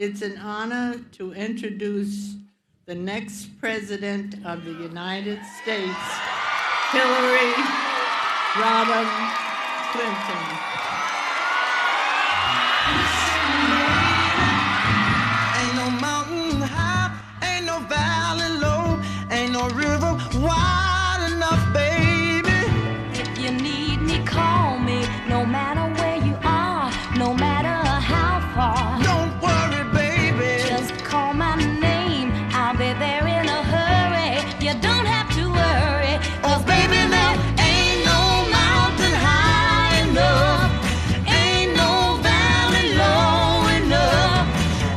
It's an honor to introduce the next President of the United States, Hillary Rodham Clinton. Ain't no mountain high, ain't no valley low, ain't no river wide enough, baby. If you need me, call me, no matter where you are, no matter how far. Don't worry, baby. Just call my name, I'll be there in a hurry. You don't have to worry, 'cause baby, there ain't no mountain high enough, ain't no valley low enough,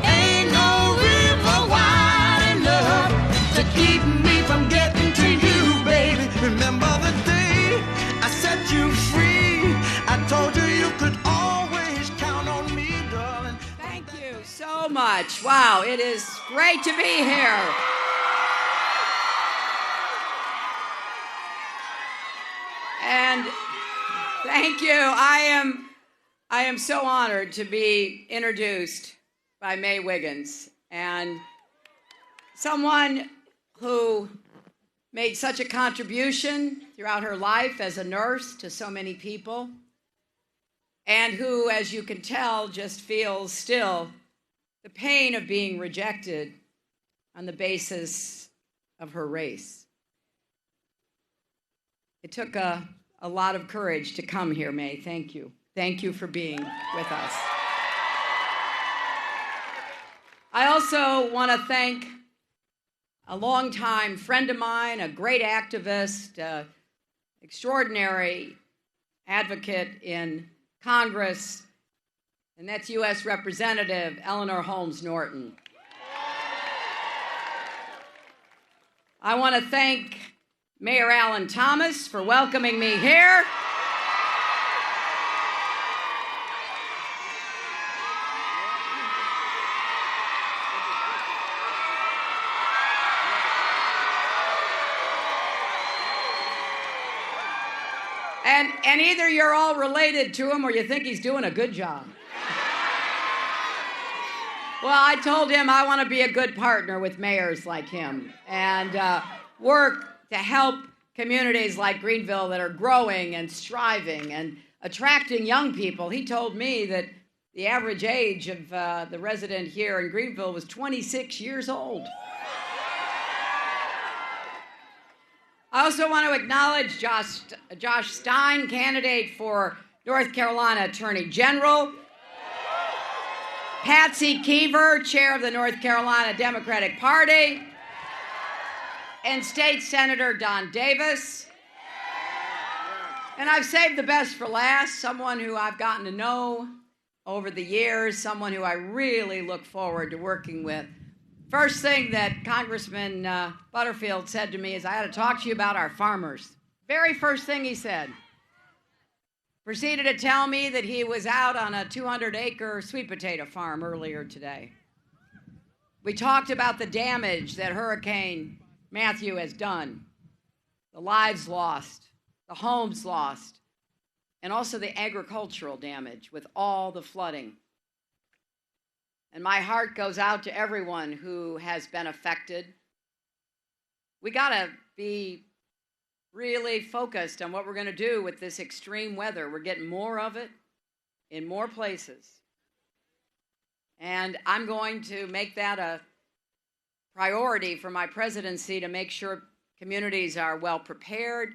ain't no river wide enough To keep me from getting to you, baby. Remember the day I set you free. I told you you could always count on me, darling. Thank you so much. Wow, it is great to be here. And thank you. I am so honored to be introduced by May Wiggins, and someone who made such a contribution throughout her life as a nurse to so many people, and who, as you can tell, just feels still the pain of being rejected on the basis of her race. It took a lot of courage to come here, May. Thank you. Thank you for being with us. I also want to thank a longtime friend of mine, a great activist, extraordinary advocate in Congress, and that's U.S. Representative Eleanor Holmes Norton. I want to thank Mayor Alan Thomas for welcoming me here. And either you're all related to him or you think he's doing a good job. Well, I told him I want to be a good partner with mayors like him and work to help communities like Greenville that are growing and striving and attracting young people. He told me that the average age of the resident here in Greenville was 26 years old. I also want to acknowledge Josh Stein, candidate for North Carolina Attorney General, Patsy Keever, chair of the North Carolina Democratic Party, and State Senator Don Davis. And I've saved the best for last, someone who I've gotten to know over the years, someone who I really look forward to working with. First thing that Congressman Butterfield said to me is, I had to talk to you about our farmers. Very first thing he said. Proceeded to tell me that he was out on a 200-acre sweet potato farm earlier today. We talked about the damage that Hurricane Matthew has done, the lives lost, the homes lost, and also the agricultural damage with all the flooding. And my heart goes out to everyone who has been affected. We got to be really focused on what we're going to do with this extreme weather. We're getting more of it in more places. And I'm going to make that a priority for my presidency to make sure communities are well prepared,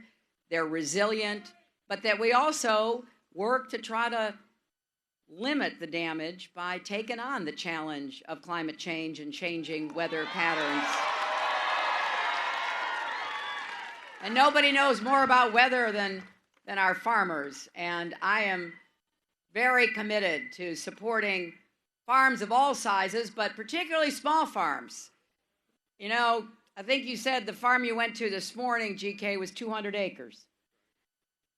they're resilient, but that we also work to try to limit the damage by taking on the challenge of climate change and changing weather patterns. And nobody knows more about weather than our farmers. And I am very committed to supporting farms of all sizes, but particularly small farms. You know, I think you said the farm you went to this morning, GK, was 200 acres.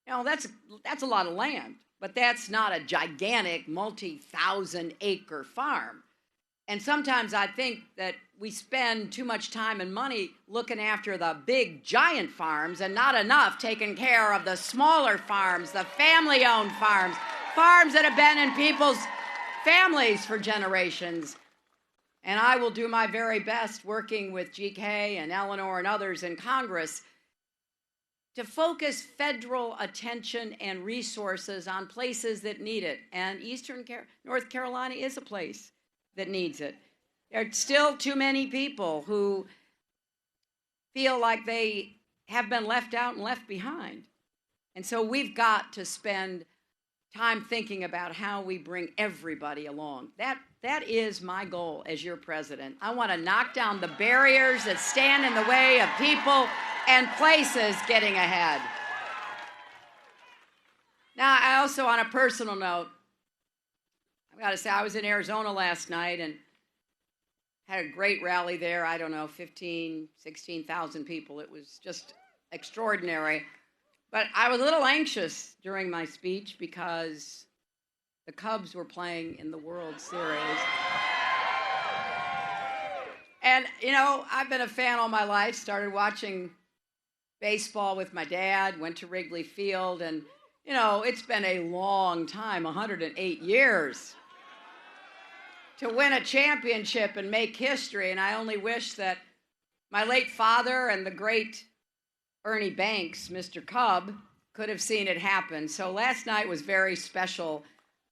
You know, that's a lot of land. But that's not a gigantic, multi-thousand-acre farm. And sometimes I think that we spend too much time and money looking after the big, giant farms and not enough taking care of the smaller farms, the family-owned farms, farms that have been in people's families for generations. And I will do my very best working with GK and Eleanor and others in Congress to focus federal attention and resources on places that need it. And North Carolina is a place that needs it. There are still too many people who feel like they have been left out and left behind. And so we've got to spend time thinking about how we bring everybody along. That is my goal as your president. I want to knock down the barriers that stand in the way of people and places getting ahead. Now, I also, on a personal note, I've got to say, I was in Arizona last night and had a great rally there. I don't know, 15, 16,000 people. It was just extraordinary. But I was a little anxious during my speech because the Cubs were playing in the World Series. And, you know, I've been a fan all my life, started watching baseball with my dad, went to Wrigley Field, and, you know, it's been a long time, 108 years, to win a championship and make history. And I only wish that my late father and the great Ernie Banks, Mr. Cub, could have seen it happen. So last night was very special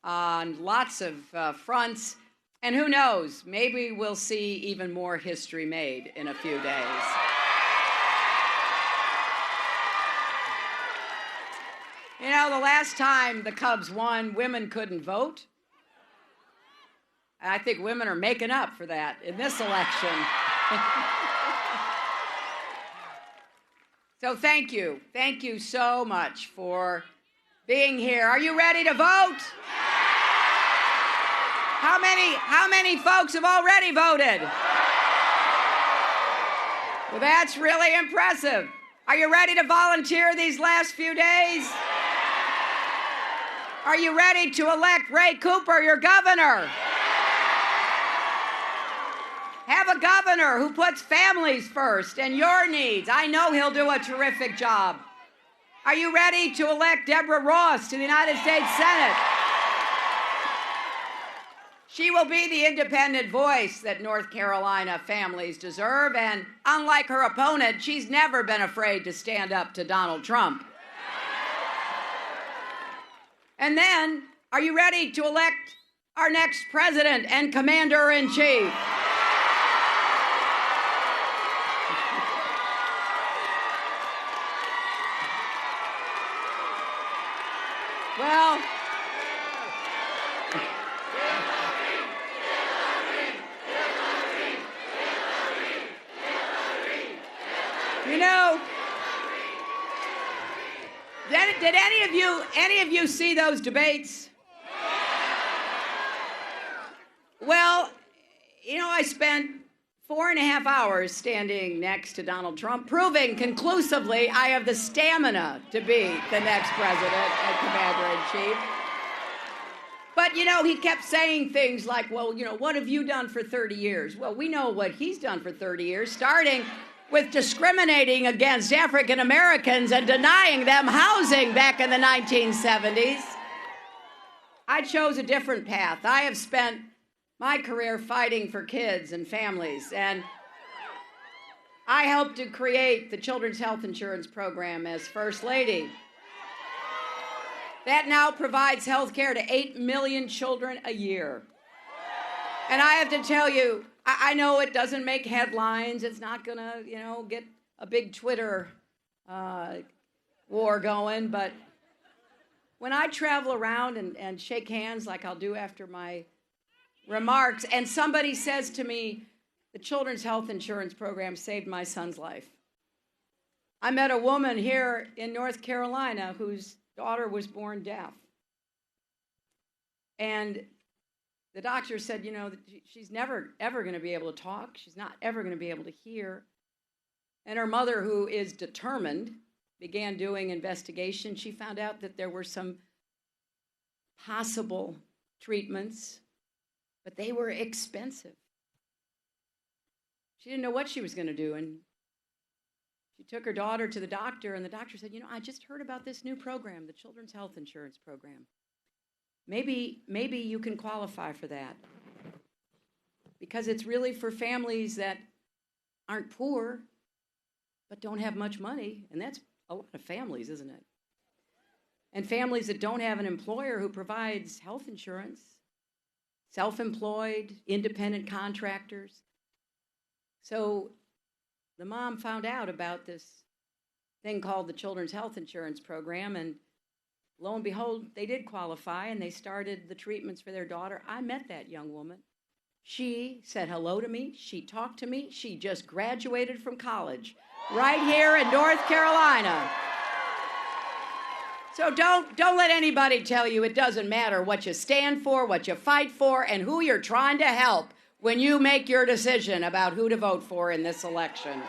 on lots of fronts. And who knows, maybe we'll see even more history made in a few days. You know, the last time the Cubs won, women couldn't vote. And I think women are making up for that in this election. So thank you. Thank you so much for being here. Are you ready to vote? How many folks have already voted? Well, that's really impressive. Are you ready to volunteer these last few days? Are you ready to elect Ray Cooper your governor? Have a governor who puts families first and your needs. I know he'll do a terrific job. Are you ready to elect Deborah Ross to the United States Senate? She will be the independent voice that North Carolina families deserve, and unlike her opponent, she's never been afraid to stand up to Donald Trump. And then, are you ready to elect our next president and commander-in-chief? Well, you know, did any of you see those debates? Well, you know, I spent 4.5 hours standing next to Donald Trump, proving conclusively I have the stamina to be the next president and commander-in-chief. But, you know, he kept saying things like, well, you know, what have you done for 30 years? Well, we know what he's done for 30 years, starting with discriminating against African Americans and denying them housing back in the 1970s. I chose a different path. I have spent my career fighting for kids and families, and I helped to create the Children's Health Insurance Program as First Lady. That now provides health care to 8 million children a year. And I have to tell you, I know it doesn't make headlines. It's not going to, you know, get a big Twitter war going. But when I travel around and shake hands like I'll do after my remarks, and somebody says to me, the Children's Health Insurance Program saved my son's life. I met a woman here in North Carolina whose daughter was born deaf. And the doctor said, you know, she's never, ever going to be able to talk. She's not ever going to be able to hear. And her mother, who is determined, began doing investigation. She found out that there were some possible treatments, but they were expensive. She didn't know what she was going to do. And she took her daughter to the doctor, and the doctor said, you know, I just heard about this new program, the Children's Health Insurance Program. Maybe you can qualify for that. because it's really for families that aren't poor but don't have much money, and that's a lot of families, isn't it? And families that don't have an employer who provides health insurance, self-employed, independent contractors. So the mom found out about this thing called the Children's Health Insurance Program, and lo and behold, they did qualify, and they started the treatments for their daughter. I met that young woman. She said hello to me. She talked to me. She just graduated from college right here in North Carolina. So don't let anybody tell you it doesn't matter what you stand for, what you fight for, and who you're trying to help when you make your decision about who to vote for in this election.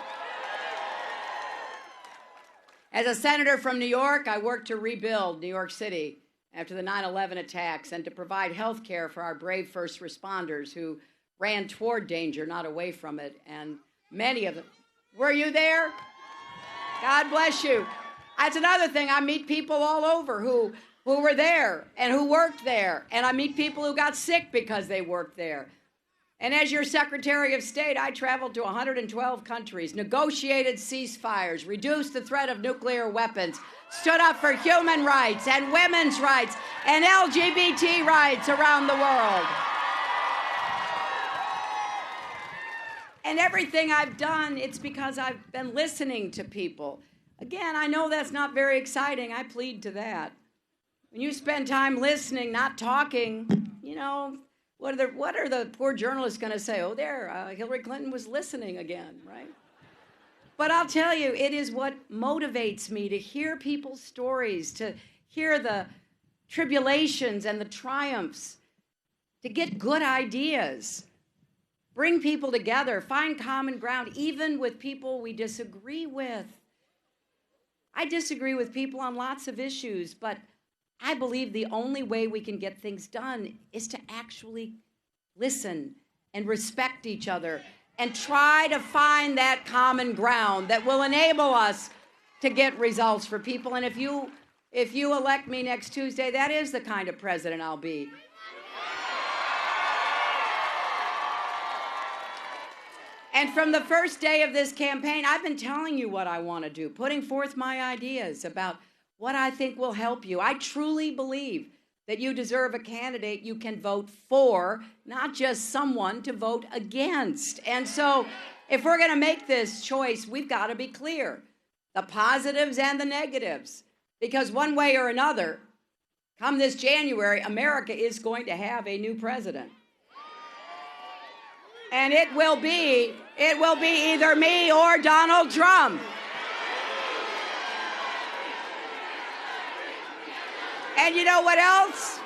As a senator from New York, I worked to rebuild New York City after the 9/11 attacks and to provide health care for our brave first responders who ran toward danger, not away from it. And many of them, were you there? God bless you. That's another thing. I meet people all over who were there and who worked there. And I meet people who got sick because they worked there. And as your Secretary of State, I traveled to 112 countries, negotiated ceasefires, reduced the threat of nuclear weapons, stood up for human rights and women's rights and LGBT rights around the world. And everything I've done, it's because I've been listening to people. Again, I know that's not very exciting. I plead to that. When you spend time listening, not talking, you know, what are the poor journalists going to say? Oh, Hillary Clinton was listening again, right? But I'll tell you, it is what motivates me to hear people's stories, to hear the tribulations and the triumphs, to get good ideas, bring people together, find common ground, even with people we disagree with. I disagree with people on lots of issues, but I believe the only way we can get things done is to actually listen and respect each other and try to find that common ground that will enable us to get results for people. And if you elect me next Tuesday, that is the kind of president I'll be. And from the first day of this campaign, I've been telling you what I want to do, putting forth my ideas about what I think will help you. I truly believe that you deserve a candidate you can vote for, not just someone to vote against. And so if we're going to make this choice, we've got to be clear, the positives and the negatives, because one way or another, come this January, America is going to have a new president. And it will be either me or Donald Trump. And you know what else?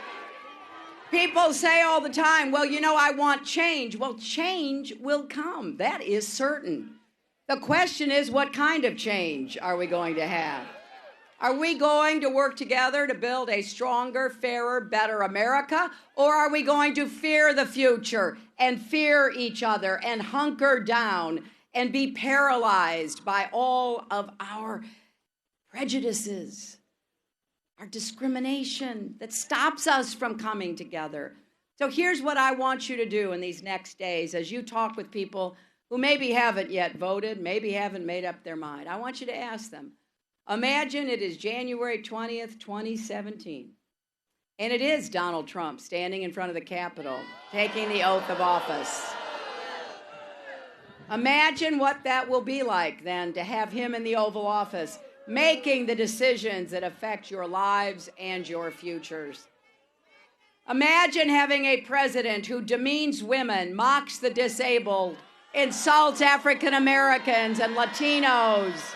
People say all the time, well, you know, I want change. Well, change will come. That is certain. The question is, what kind of change are we going to have? Are we going to work together to build a stronger, fairer, better America? Or are we going to fear the future and fear each other and hunker down and be paralyzed by all of our prejudices, our discrimination that stops us from coming together? So here's what I want you to do in these next days as you talk with people who maybe haven't yet voted, maybe haven't made up their mind. I want you to ask them, imagine it is January 20th, 2017, and it is Donald Trump standing in front of the Capitol, taking the oath of office. Imagine what that will be like then to have him in the Oval Office, making the decisions that affect your lives and your futures. Imagine having a president who demeans women, mocks the disabled, insults African Americans and Latinos,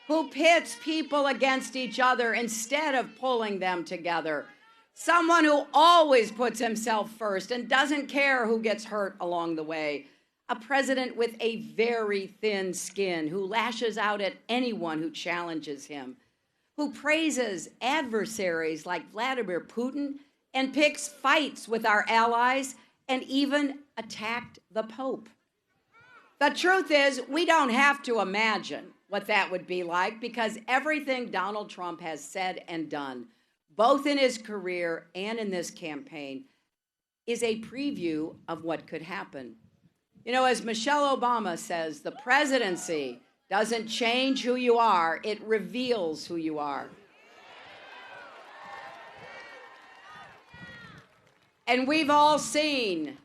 who pits people against each other instead of pulling them together. Someone who always puts himself first and doesn't care who gets hurt along the way. A president with a very thin skin who lashes out at anyone who challenges him, who praises adversaries like Vladimir Putin and picks fights with our allies and even attacked the Pope. The truth is, we don't have to imagine what that would be like, because everything Donald Trump has said and done, both in his career and in this campaign, is a preview of what could happen. You know, as Michelle Obama says, the presidency doesn't change who you are, it reveals who you are. And we've all seen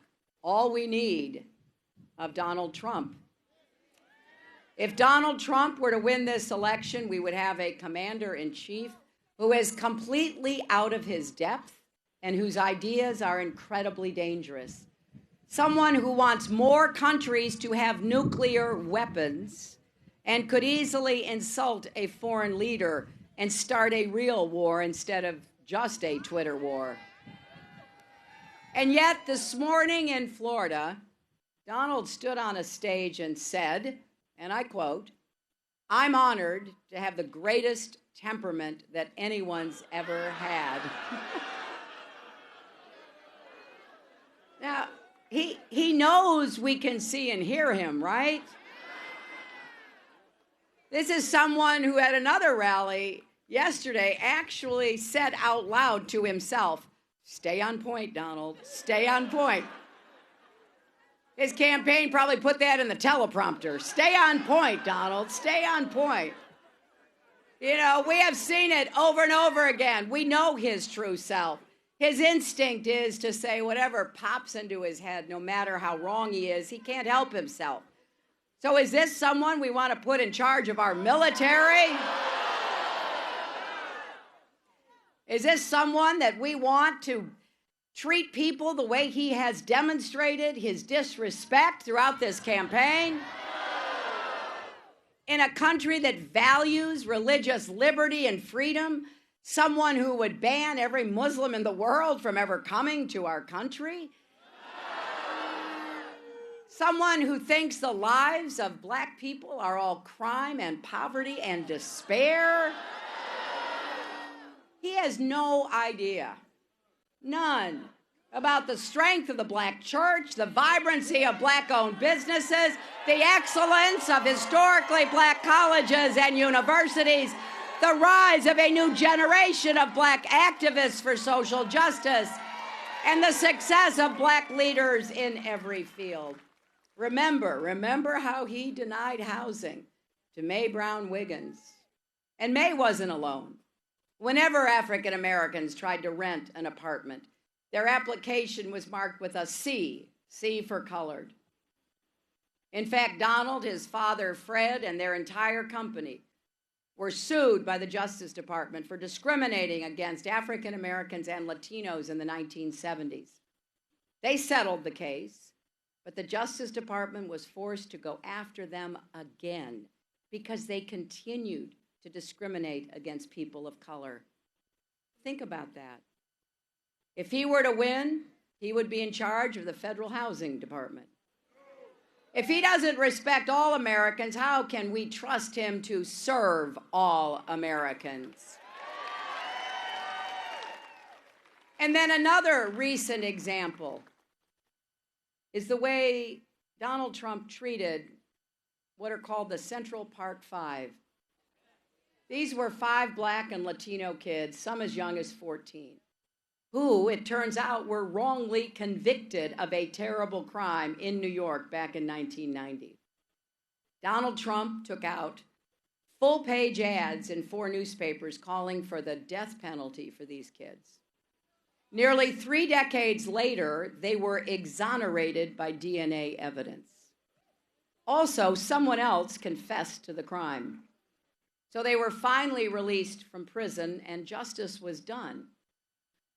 all we need of Donald Trump. If Donald Trump were to win this election, we would have a commander-in-chief who is completely out of his depth and whose ideas are incredibly dangerous. Someone who wants more countries to have nuclear weapons and could easily insult a foreign leader and start a real war instead of just a Twitter war. And yet, this morning in Florida, Donald stood on a stage and said, and I quote, "I'm honored to have the greatest temperament that anyone's ever had." Now, he knows we can see and hear him, right? This is someone who at another rally yesterday actually said out loud to himself, "Stay on point, Donald, stay on point." His campaign probably put that in the teleprompter. Stay on point, Donald, stay on point. You know, we have seen it over and over again. We know his true self. His instinct is to say whatever pops into his head, no matter how wrong he is, he can't help himself. So is this someone we want to put in charge of our military? Is this someone that we want to treat people the way he has demonstrated his disrespect throughout this campaign? In a country that values religious liberty and freedom, someone who would ban every Muslim in the world from ever coming to our country? Someone who thinks the lives of black people are all crime and poverty and despair? He has no idea, none, about the strength of the black church, the vibrancy of black-owned businesses, the excellence of historically black colleges and universities, the rise of a new generation of black activists for social justice, and the success of black leaders in every field. Remember how he denied housing to Mae Brown Wiggins. And Mae wasn't alone. Whenever African Americans tried to rent an apartment, their application was marked with a C for colored. In fact, Donald, his father, Fred, and their entire company were sued by the Justice Department for discriminating against African Americans and Latinos in the 1970s. They settled the case, but the Justice Department was forced to go after them again because they continued to discriminate against people of color. Think about that. If he were to win, he would be in charge of the Federal Housing Department. If he doesn't respect all Americans, how can we trust him to serve all Americans? And then another recent example is the way Donald Trump treated what are called the Central Park Five. These were 5 black and Latino kids, some as young as 14, who, it turns out, were wrongly convicted of a terrible crime in New York back in 1990. Donald Trump took out full-page ads in 4 newspapers calling for the death penalty for these kids. Nearly 3 decades later, they were exonerated by DNA evidence. Also, someone else confessed to the crime. So they were finally released from prison and justice was done.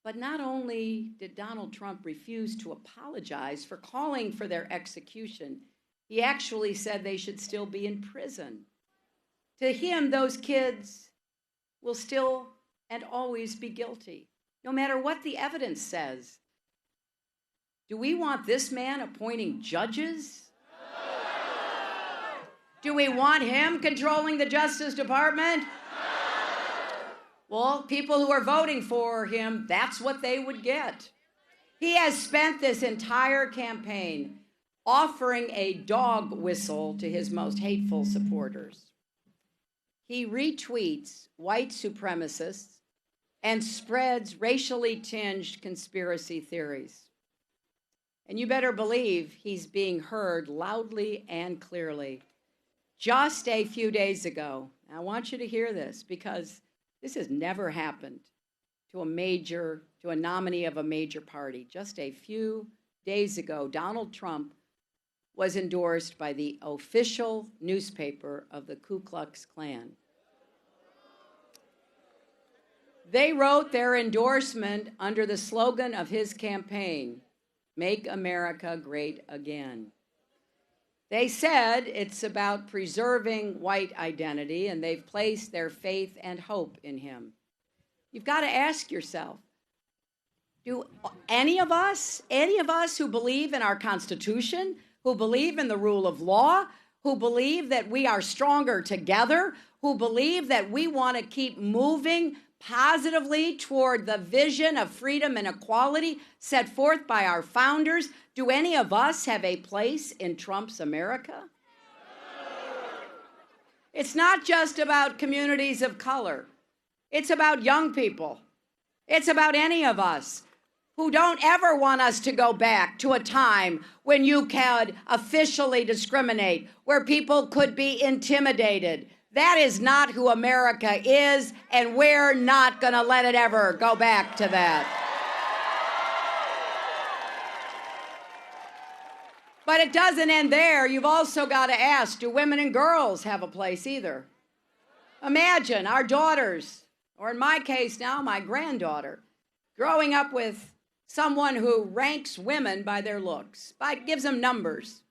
But not only did Donald Trump refuse to apologize for calling for their execution, he actually said they should still be in prison. To him, those kids will still and always be guilty, no matter what the evidence says. Do we want this man appointing judges? Do we want him controlling the Justice Department? Well, people who are voting for him, that's what they would get. He has spent this entire campaign offering a dog whistle to his most hateful supporters. He retweets white supremacists and spreads racially tinged conspiracy theories. And you better believe he's being heard loudly and clearly. Just a few days ago, I want you to hear this because this has never happened to a nominee of a major party. Just a few days ago, Donald Trump was endorsed by the official newspaper of the Ku Klux Klan. They wrote their endorsement under the slogan of his campaign, "Make America Great Again." They said it's about preserving white identity, and they've placed their faith and hope in him. You've got to ask yourself, do any of us who believe in our Constitution, who believe in the rule of law, who believe that we are stronger together, who believe that we want to keep moving positively toward the vision of freedom and equality set forth by our founders, do any of us have a place in Trump's America? It's not just about communities of color. It's about young people. It's about any of us who don't ever want us to go back to a time when you could officially discriminate, where people could be intimidated. That is not who America is, and we're not going to let it ever go back to that. But it doesn't end there. You've also got to ask, do women and girls have a place either? Imagine our daughters, or in my case now, my granddaughter, growing up with someone who ranks women by their looks, gives them numbers,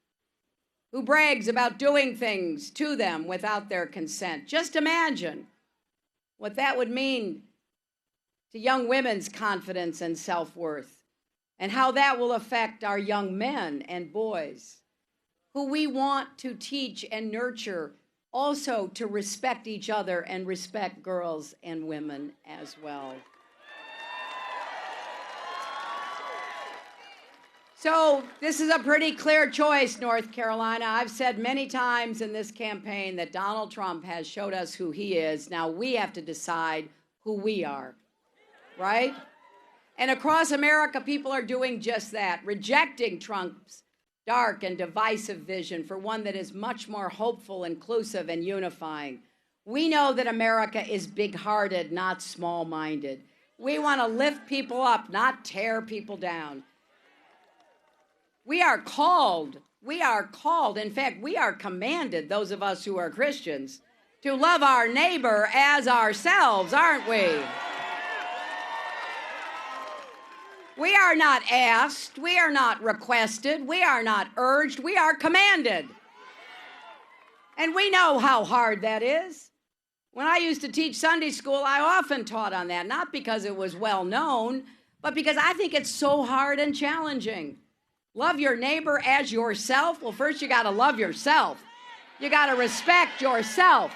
who brags about doing things to them without their consent. Just imagine what that would mean to young women's confidence and self-worth, and how that will affect our young men and boys, who we want to teach and nurture also to respect each other and respect girls and women as well. So this is a pretty clear choice, North Carolina. I've said many times in this campaign that Donald Trump has showed us who he is. Now we have to decide who we are, right? And across America, people are doing just that, rejecting Trump's dark and divisive vision for one that is much more hopeful, inclusive, and unifying. We know that America is big-hearted, not small-minded. We want to lift people up, not tear people down. We are called, in fact, we are commanded, those of us who are Christians, to love our neighbor as ourselves, aren't we? We are not asked, we are not requested, we are not urged, we are commanded. And we know how hard that is. When I used to teach Sunday school, I often taught on that, not because it was well known, but because I think it's so hard and challenging. Love your neighbor as yourself. Well, first you got to love yourself. You got to respect yourself.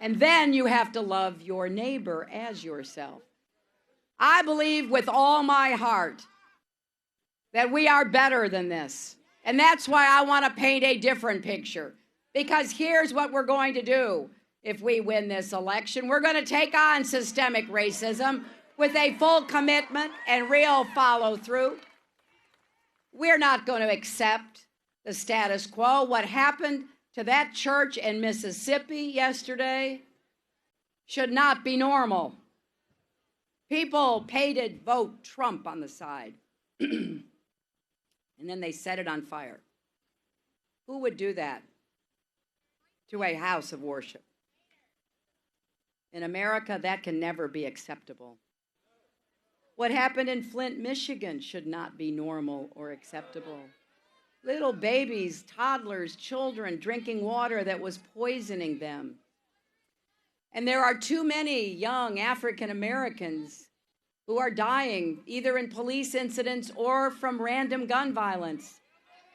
And then you have to love your neighbor as yourself. I believe with all my heart that we are better than this. And that's why I want to paint a different picture. Because here's what we're going to do if we win this election. We're going to take on systemic racism with a full commitment and real follow-through. We're not going to accept the status quo. What happened to that church in Mississippi yesterday should not be normal. People paid to vote Trump on the side, and then they set it on fire. Who would do that to a house of worship? In America, that can never be acceptable. What happened in Flint, Michigan should not be normal or acceptable. Little babies, toddlers, children drinking water that was poisoning them. And there are too many young African Americans who are dying either in police incidents or from random gun violence.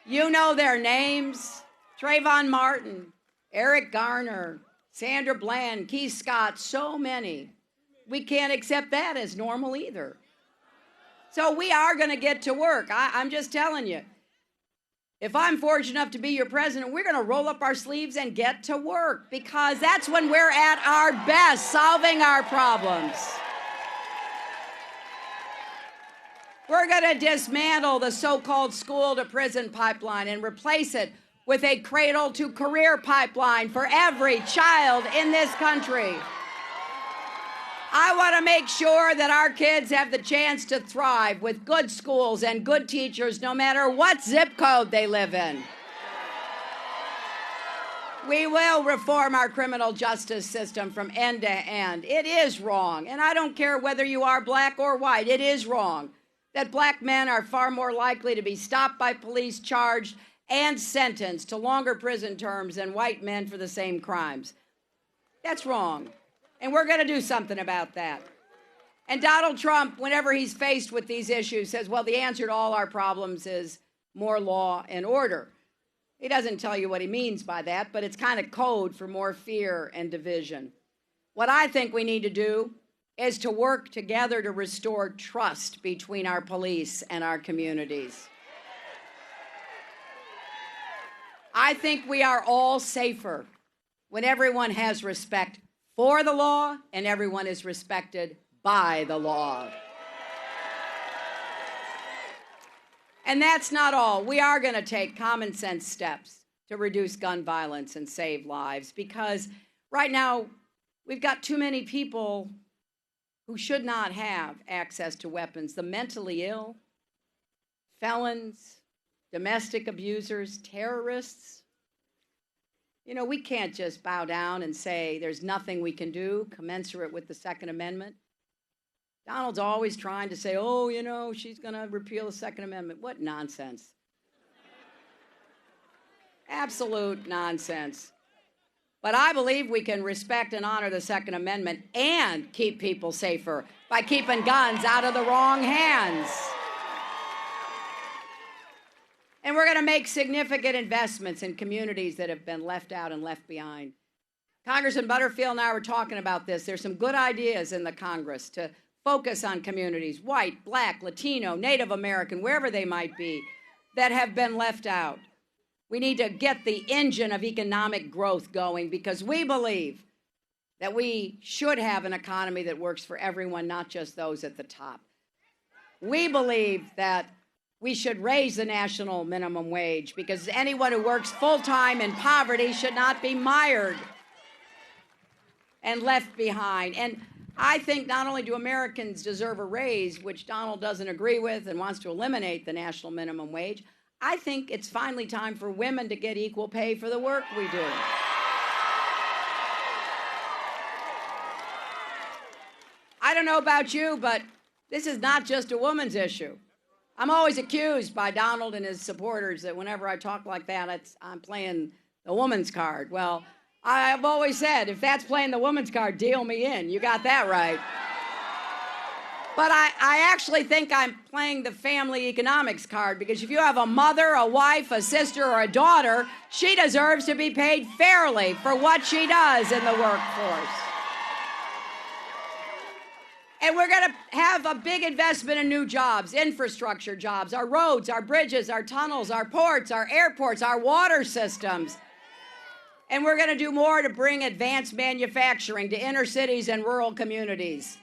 You know their names: Trayvon Martin, Eric Garner, Sandra Bland, Keith Scott, so many. We can't accept that as normal either. So we are going to get to work. I'm just telling you. If I'm fortunate enough to be your president, we're going to roll up our sleeves and get to work, because that's when we're at our best, solving our problems. We're going to dismantle the so-called school-to-prison pipeline and replace it with a cradle-to-career pipeline for every child in this country. I want to make sure that our kids have the chance to thrive with good schools and good teachers, no matter what zip code they live in. We will reform our criminal justice system from end to end. It is wrong, and I don't care whether you are black or white, it is wrong that black men are far more likely to be stopped by police, charged, and sentenced to longer prison terms than white men for the same crimes. That's wrong, and we're going to do something about that. And Donald Trump, whenever he's faced with these issues, says, well, the answer to all our problems is more law and order. He doesn't tell you what he means by that, but it's kind of code for more fear and division. What I think we need to do is to work together to restore trust between our police and our communities. I think we are all safer when everyone has respect for the law and everyone is respected by the law. And that's not all. We are going to take common sense steps to reduce gun violence and save lives, because right now we've got too many people who should not have access to weapons. The mentally ill, felons, domestic abusers, terrorists. You know, we can't just bow down and say there's nothing we can do commensurate with the Second Amendment. Donald's always trying to say, oh, you know, she's going to repeal the Second Amendment. What nonsense. Absolute nonsense. But I believe we can respect and honor the Second Amendment and keep people safer by keeping guns out of the wrong hands. And we're going to make significant investments in communities that have been left out and left behind. Congressman Butterfield and I were talking about this. There's some good ideas in the Congress to focus on communities, white, black, Latino, Native American, wherever they might be, that have been left out. We need to get the engine of economic growth going, because we believe that we should have an economy that works for everyone, not just those at the top. We believe that we should raise the national minimum wage, because anyone who works full-time in poverty should not be mired and left behind. And I think not only do Americans deserve a raise, which Donald doesn't agree with and wants to eliminate the national minimum wage, I think it's finally time for women to get equal pay for the work we do. I don't know about you, but this is not just a woman's issue. I'm always accused by Donald and his supporters that whenever I talk like that, I'm playing the woman's card. Well, I've always said, if that's playing the woman's card, deal me in. You got that right. But I actually think I'm playing the family economics card, because if you have a mother, a wife, a sister, or a daughter, she deserves to be paid fairly for what she does in the workforce. And we're going to have a big investment in new jobs, infrastructure jobs, our roads, our bridges, our tunnels, our ports, our airports, our water systems. And we're going to do more to bring advanced manufacturing to inner cities and rural communities.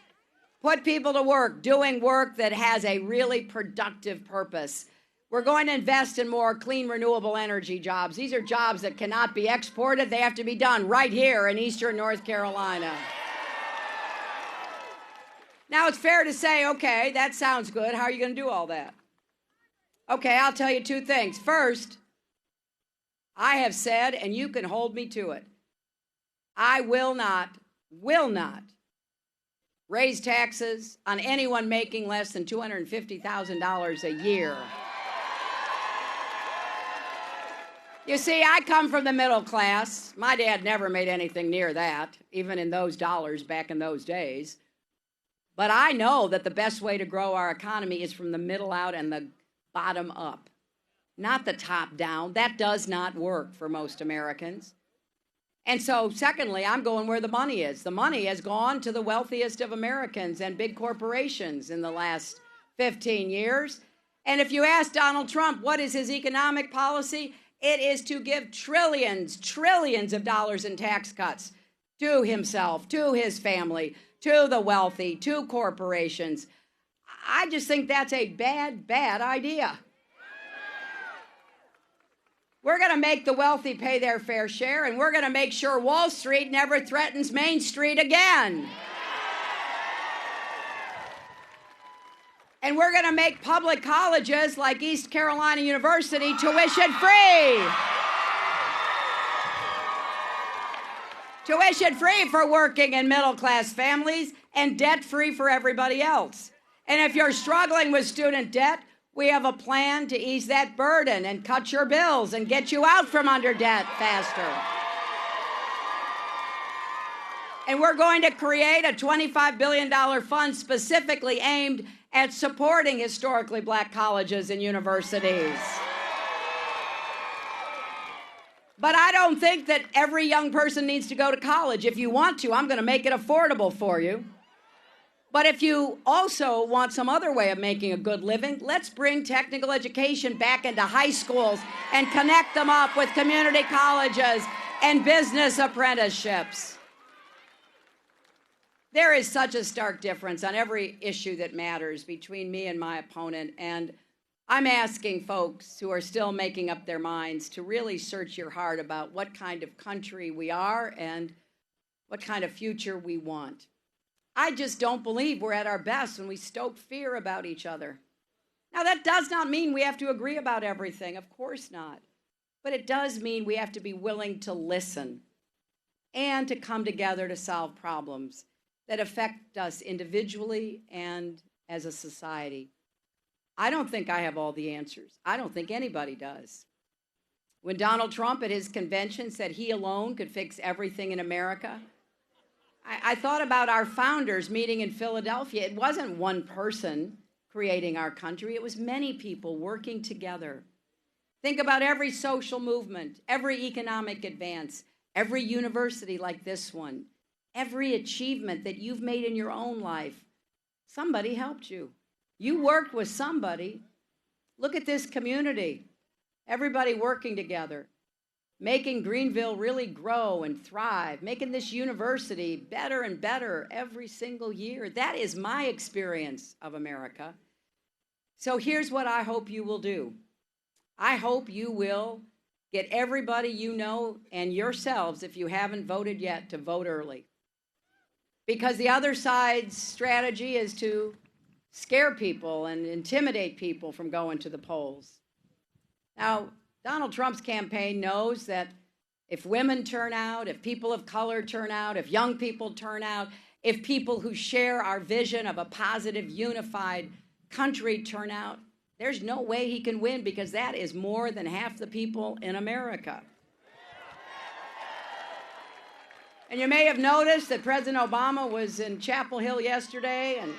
Put people to work, doing work that has a really productive purpose. We're going to invest in more clean, renewable energy jobs. These are jobs that cannot be exported. They have to be done right here in eastern North Carolina. Now, it's fair to say, okay, that sounds good. How are you going to do all that? Okay, I'll tell you two things. First, I have said, and you can hold me to it, I will not raise taxes on anyone making less than $250,000 a year. You see, I come from the middle class. My dad never made anything near that, even in those dollars back in those days. But I know that the best way to grow our economy is from the middle out and the bottom up, not the top down. That does not work for most Americans. And so, secondly, I'm going where the money is. The money has gone to the wealthiest of Americans and big corporations in the last 15 years. And if you ask Donald Trump what is his economic policy, it is to give trillions of dollars in tax cuts to himself, to his family, to the wealthy, to corporations. I just think that's a bad, bad idea. We're going to make the wealthy pay their fair share, and we're going to make sure Wall Street never threatens Main Street again. And we're going to make public colleges like East Carolina University tuition free. Tuition free for working and middle class families and debt free for everybody else. And if you're struggling with student debt, we have a plan to ease that burden and cut your bills and get you out from under debt faster. And we're going to create a $25 billion fund specifically aimed at supporting historically black colleges and universities. But I don't think that every young person needs to go to college. If you want to, I'm going to make it affordable for you. But if you also want some other way of making a good living, let's bring technical education back into high schools and connect them up with community colleges and business apprenticeships. There is such a stark difference on every issue that matters between me and my opponent, and I'm asking folks who are still making up their minds to really search your heart about what kind of country we are and what kind of future we want. I just don't believe we're at our best when we stoke fear about each other. Now, that does not mean we have to agree about everything, of course not. But it does mean we have to be willing to listen and to come together to solve problems that affect us individually and as a society. I don't think I have all the answers. I don't think anybody does. When Donald Trump at his convention said he alone could fix everything in America, I thought about our founders meeting in Philadelphia. It wasn't one person creating our country. It was many people working together. Think about every social movement, every economic advance, every university like this one, every achievement that you've made in your own life. Somebody helped you. You worked with somebody. Look at this community. Everybody working together, making Greenville really grow and thrive, making this university better and better every single year. That is my experience of America. So here's what I hope you will do. I hope you will get everybody you know and yourselves, if you haven't voted yet, to vote early. Because the other side's strategy is to scare people and intimidate people from going to the polls. Now, Donald Trump's campaign knows that if women turn out, if people of color turn out, if young people turn out, if people who share our vision of a positive, unified country turn out, there's no way he can win, because that is more than half the people in America. And you may have noticed that President Obama was in Chapel Hill yesterday, and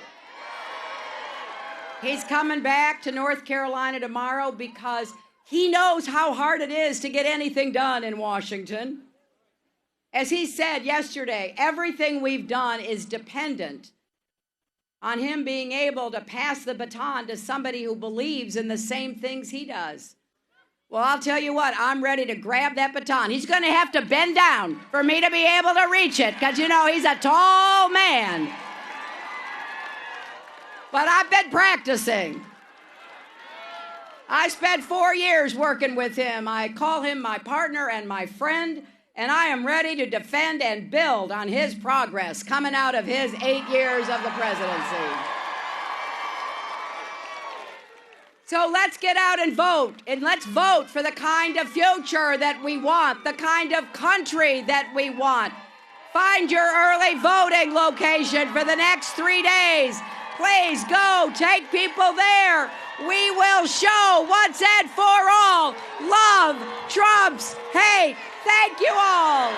he's coming back to North Carolina tomorrow because he knows how hard it is to get anything done in Washington. As he said yesterday, everything we've done is dependent on him being able to pass the baton to somebody who believes in the same things he does. Well, I'll tell you what, I'm ready to grab that baton. He's going to have to bend down for me to be able to reach it, because, you know, he's a tall man. But I've been practicing. I spent 4 years working with him. I call him my partner and my friend, and I am ready to defend and build on his progress coming out of his 8 years of the presidency. So let's get out and vote, and let's vote for the kind of future that we want, the kind of country that we want. Find your early voting location for the next 3 days. Please go, take people there. We will show once and for all love trumps hate. Thank you all.